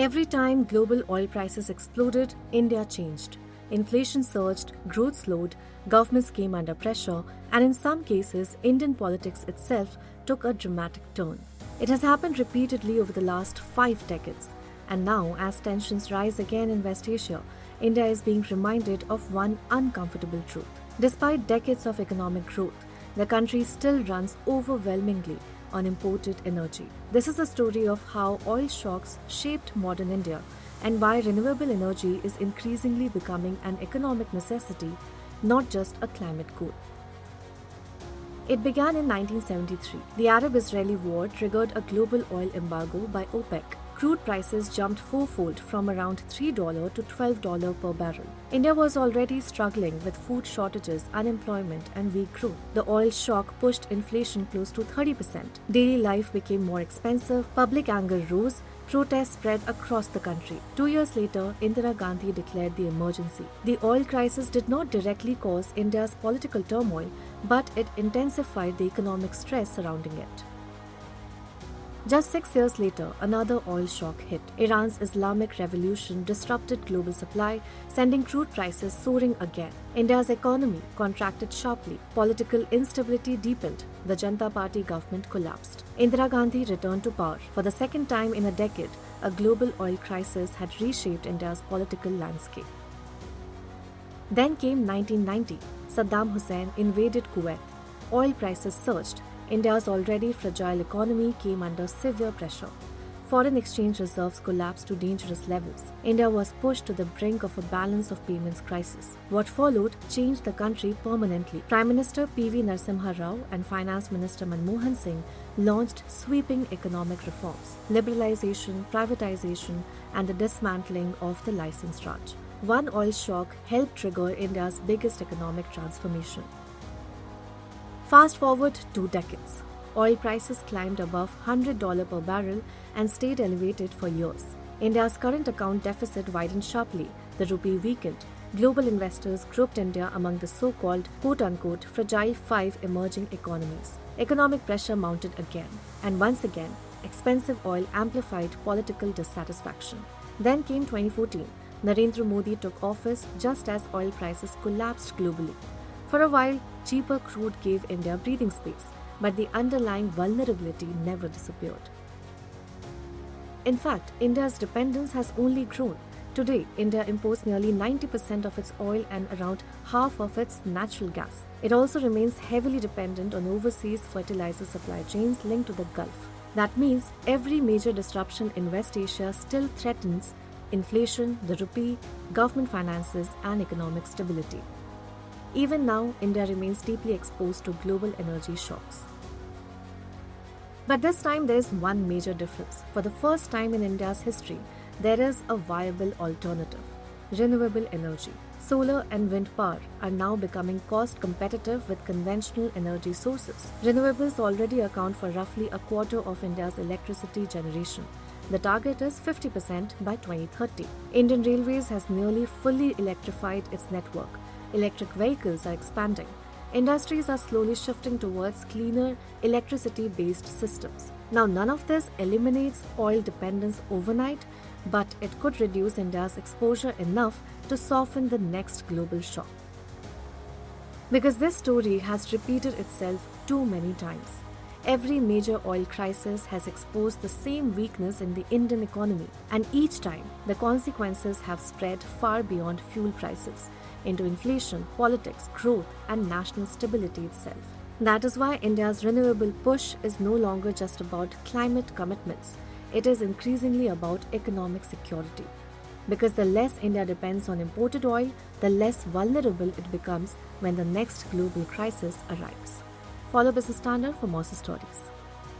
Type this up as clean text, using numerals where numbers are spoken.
Every time global oil prices exploded, India changed. Inflation surged, growth slowed, governments came under pressure, and in some cases, Indian politics itself took a dramatic turn. It has happened repeatedly over the last 5 decades. And now, as tensions rise again in West Asia, India is being reminded of one uncomfortable truth. Despite decades of economic growth, the country still runs overwhelmingly on imported energy. This is a story of how oil shocks shaped modern India and why renewable energy is increasingly becoming an economic necessity, not just a climate goal. It began in 1973. The Arab-Israeli war triggered a global oil embargo by OPEC. Crude prices jumped fourfold from around $3 to $12 per barrel. India was already struggling with food shortages, unemployment, and weak growth. The oil shock pushed inflation close to 30%. Daily life became more expensive, public anger rose, protests spread across the country. 2 years later, Indira Gandhi declared the emergency. The oil crisis did not directly cause India's political turmoil, but it intensified the economic stress surrounding it. Just 6 years later, another oil shock hit. Iran's Islamic Revolution disrupted global supply, sending crude prices soaring again. India's economy contracted sharply. Political instability deepened. The Janata Party government collapsed. Indira Gandhi returned to power. For the second time in a decade, a global oil crisis had reshaped India's political landscape. Then came 1990. Saddam Hussein invaded Kuwait. Oil prices surged. India's already fragile economy came under severe pressure. Foreign exchange reserves collapsed to dangerous levels. India was pushed to the brink of a balance of payments crisis. What followed changed the country permanently. Prime Minister P.V. Narasimha Rao and Finance Minister Manmohan Singh launched sweeping economic reforms, liberalization, privatization, and the dismantling of the license Raj. One oil shock helped trigger India's biggest economic transformation. Fast forward 2 decades. Oil prices climbed above $100 per barrel and stayed elevated for years. India's current account deficit widened sharply. The rupee weakened. Global investors grouped India among the so-called quote-unquote fragile 5 emerging economies. Economic pressure mounted again, and once again, expensive oil amplified political dissatisfaction. Then came 2014. Narendra Modi took office just as oil prices collapsed globally. For a while, cheaper crude gave India breathing space, but the underlying vulnerability never disappeared. In fact, India's dependence has only grown. Today, India imports nearly 90% of its oil and around half of its natural gas. It also remains heavily dependent on overseas fertilizer supply chains linked to the Gulf. That means every major disruption in West Asia still threatens inflation, the rupee, government finances, and economic stability. Even now, India remains deeply exposed to global energy shocks. But this time there is one major difference. For the first time in India's history, there is a viable alternative: renewable energy. Solar and wind power are now becoming cost competitive with conventional energy sources. Renewables already account for roughly a quarter of India's electricity generation. The target is 50% by 2030. Indian Railways has nearly fully electrified its network. Electric vehicles are expanding. Industries are slowly shifting towards cleaner, electricity-based systems. Now, none of this eliminates oil dependence overnight, but it could reduce India's exposure enough to soften the next global shock. Because this story has repeated itself too many times. Every major oil crisis has exposed the same weakness in the Indian economy, and each time the consequences have spread far beyond fuel prices into inflation, politics, growth, and national stability itself. That is why India's renewable push is no longer just about climate commitments. It is increasingly about economic security. Because the less India depends on imported oil, the less vulnerable it becomes when the next global crisis arrives. Follow Business Standard for more stories.